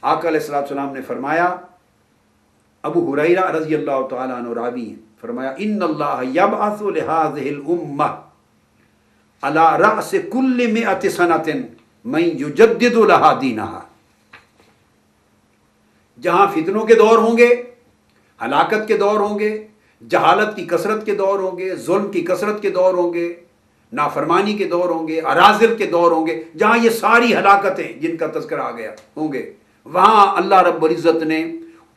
आका अलैहिस्सलाम ने फरमाया, अबू हुरैरा रज़ी अल्लाह तआला अन्हु रावी हैं, फरमाया इन्नल्लाह यबअसु लिहाज़िहिल उम्मह अला रअस कुल्लि मिअति सनतिन मन युजद्दिदु लहा दीनहा। जहां फितनों के दौर होंगे, हलाकत के दौर होंगे, जहालत की कसरत के दौर होंगे, जुल्म की कसरत के दौर होंगे, नाफरमानी के दौर होंगे, अराजिल के दौर होंगे, जहां ये सारी हलाकतें जिनका तज़किरा आ गया होंगे, वहां अल्लाह रब्बुल इज़्ज़त ने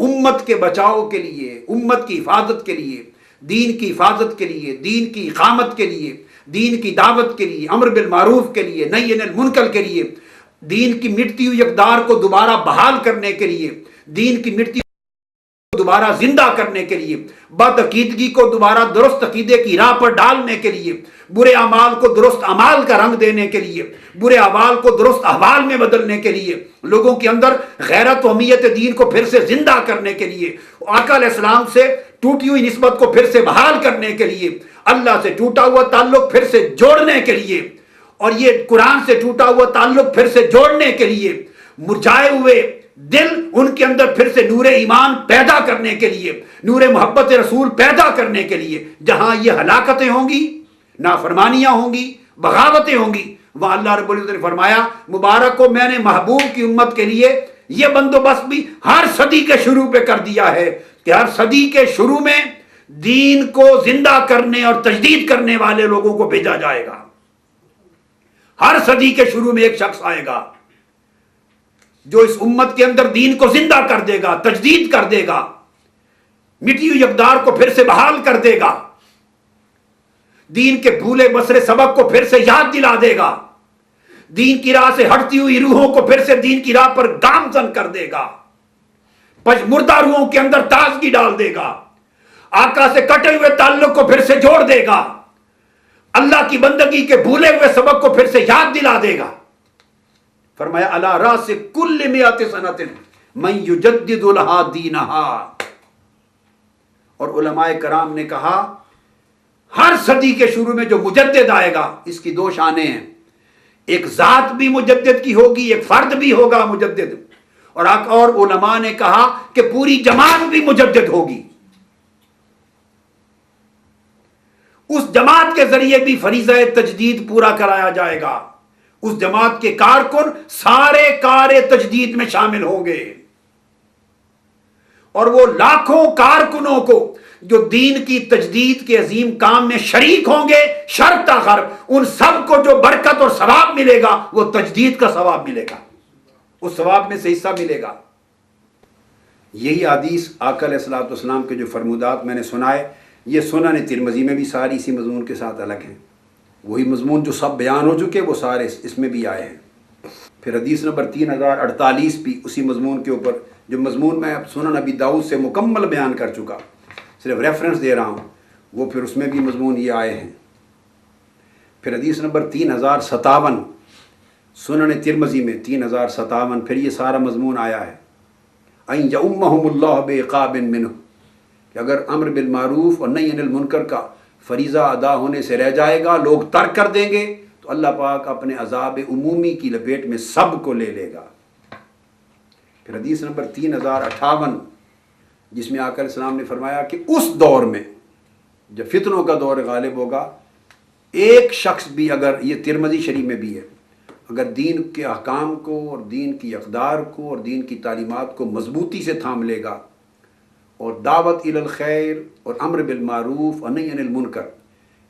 उम्मत के बचाव के लिए, उम्मत की हिफाजत के लिए, दीन की हिफाजत के लिए, दीन की इकामत के लिए, दीन की दावत के लिए, अम्र बिल मारूफ के लिए, नही अनिल मुनकर के लिए, दीन की मिटती हुई इक़दार को दोबारा बहाल करने के लिए, दीन की मिटती दोबारा जिंदा करने के लिए, बदअकीदगी को दोबारा दुरुस्त अकीदे की राह पर डालने के लिए, बुरे अमाल को दुरुस्त अमाल का रंग देने के लिए, बुरे अमाल को दुरुस्त अहवाल में बदलने के लिए, लोगों के अंदर गैरत व हमीयत दीन को फिर से जिंदा करने के लिए, आका अलैहिस्सलाम से टूटी हुई निस्बत को फिर से बहाल करने के लिए, अल्लाह से टूटा हुआ ताल्लुक फिर से जोड़ने के लिए, और ये कुरान से टूटा हुआ ताल्लुक फिर से जोड़ने के लिए, मुरझाए हुए दिल उनके अंदर फिर से नूरे ईमान पैदा करने के लिए, नूरे मोहब्बत रसूल पैदा करने के लिए, जहां ये हलाकतें होंगी, नाफरमानियां होंगी, बगावतें होंगी, वहां अल्लाह रब्बुल इज़्ज़त ने फरमाया, मुबारक को मैंने महबूब की उम्मत के लिए यह बंदोबस्त भी हर सदी के शुरू पे कर दिया है कि हर सदी के शुरू में दीन को जिंदा करने और तजदीद करने वाले लोगों को भेजा जाएगा। हर सदी के शुरू में एक शख्स आएगा जो इस उम्मत के अंदर दीन को जिंदा कर देगा, तजदीद कर देगा, मिटी हुई इक़दार को फिर से बहाल कर देगा, दीन के भूले बसरे सबक को फिर से याद दिला देगा, दीन की राह से हटती हुई रूहों को फिर से दीन की राह पर गामजन कर देगा, मुर्दा रूहों के अंदर ताजगी डाल देगा, आका से कटे हुए ताल्लुक को फिर से जोड़ देगा, अल्लाह की बंदगी के भूले हुए सबक को फिर से याद दिला देगा। फरमाया अला रास कुल्लि मिअति सनतिन मन युजद्दिदु लहा दीनहा। और उलमाए कराम ने कहा हर सदी के शुरू में जो मुजद्दिद आएगा, इसकी दो शानें हैं, एक जात भी मुजद्दिद की होगी, एक फर्द भी होगा मुजद्दिद, और उलमा ने कहा कि पूरी जमात भी मुजद्दिद होगी। उस जमात के जरिए भी फरीज़ा तजदीद पूरा कराया जाएगा। उस जमात के कारकुन सारे कारे तजदीद में शामिल होंगे, और वो लाखों कारकुनों को जो दीन की तजदीद के अजीम काम में शरीक होंगे, शर्त गर्ब उन सब को जो बरकत और सवाब मिलेगा वो तजदीद का सवाब मिलेगा, उस सवाब में से हिस्सा मिलेगा। यही हदीस आका अलैहिस्सलाम के जो फरमुदात मैंने सुनाए, ये सुनन तिरमिज़ी में भी सारी इसी मजमून के साथ अलग हैं। वही मजमून जो सब बयान हो चुके वो सारे इसमें भी आए हैं। फिर हदीस नंबर 3048 भी उसी मजमून के ऊपर, जो मजमून मैं सुनन अबी दाऊद से मुकम्मल बयान कर चुका, सिर्फ रेफरेंस दे रहा हूँ, वो फिर उसमें भी मजमून ये आए हैं। फिर हदीस नंबर 3057 सुनन तिरमिज़ी में 3057 फिर ये सारा मजमून आया है, अन यउम्महुमुल्लाहु बिइक़ाबिन मिन्हु, कि अगर अम्र बिल मारूफ और नही अनिल मुनकर का फरीज़ा अदा होने से रह जाएगा, लोग तर्क कर देंगे, तो अल्लाह पाक अपने अज़ाब उमूमी की लपेट में सब को ले लेगा। फिर हदीस नंबर 3058 जिसमें आका अलैहिस्सलाम ने फरमाया कि उस दौर में जब फितनों का दौर गालिब होगा, एक शख्स भी अगर, ये तिरमिज़ी शरीफ में भी है, अगर दीन के अहकाम को और दीन की अक़दार को और दीन की तालीमात को मजबूती से थाम लेगा और दावत इलल खैर और अम्र बिल मारूफ और नही अनिल मुनकर,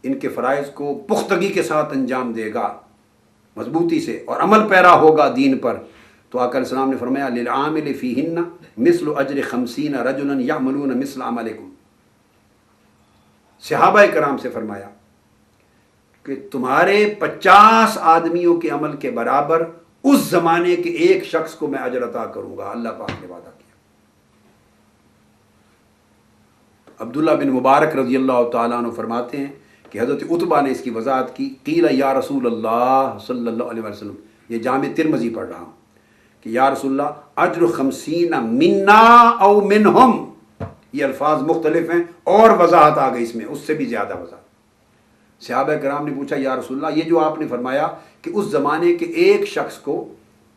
इनके फ़राइज़ को पुख्तगी के साथ अंजाम देगा मजबूती से और अमल पैरा होगा दीन पर, तो आका अलैहिस्सलाम ने फरमाया लिल आमिल फ़ीहिन्ना मिस्लु अज्र 50 रजुलन यअमलून मिस्ल अमलिकुम। सहाबा कराम से फरमाया कि तुम्हारे 50 आदमियों के अमल के बराबर उस ज़माने के एक शख्स को मैं अजर अता करूँगा। अल्लाह पाक ने वादा किया। अब्दुल्ला बिन मुबारक रज़ियल्लाहु ताला अन्हु फरमाते हैं कि हज़रत उतबा ने इसकी वज़ाहत की, क़ीला या रसूल अल्लाह सल्लल्लाहु अलैहि वसल्लम, ये जामे तिरमिज़ी पढ़ रहा हूँ, कि या रसूलल्लाह अज्र 50 मिन्ना औ मिनहुम, ये अल्फाज मुख्तलिफ हैं और वज़ाहत आ गई इसमें, उससे भी ज़्यादा वज़ाहत। सहाबा कराम ने पूछा या रसूलल्लाह, ये जो आपने फरमाया कि उस ज़माने के एक शख्स को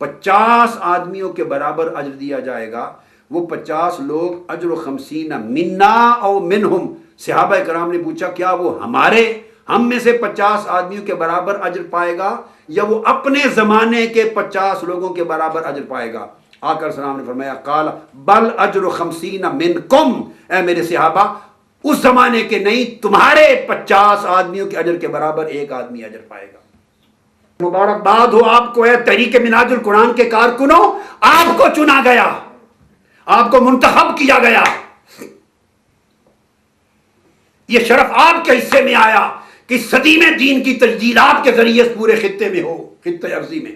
50 آدمیوں کے برابر اجر دیا جائے گا. وہ 50 لوگ اجر 50 منا او منہم. صحابہ کرام نے پوچھا کیا وہ ہم میں سے 50 آدمیوں کے برابر اجر پائے گا یا وہ اپنے زمانے کے 50 لوگوں کے برابر اجر پائے گا؟ آقا السلام نے فرمایا قال بل اجر 50 منکم. اے میرے صحابہ اس زمانے کے نہیں، تمہارے 50 آدمیوں کے اجر کے برابر ایک آدمی اجر پائے گا. مبارکباد ہو آپ کو، اے تحریک منہاج القرآن کے کارکنوں، آپ کو چنا گیا، آپ کو منتخب کیا گیا. یہ شرف آپ کے حصے میں آیا کہ صدی میں دین کی تجدید آپ کے ذریعے اس پورے خطے میں ہو، خطے ارضی میں.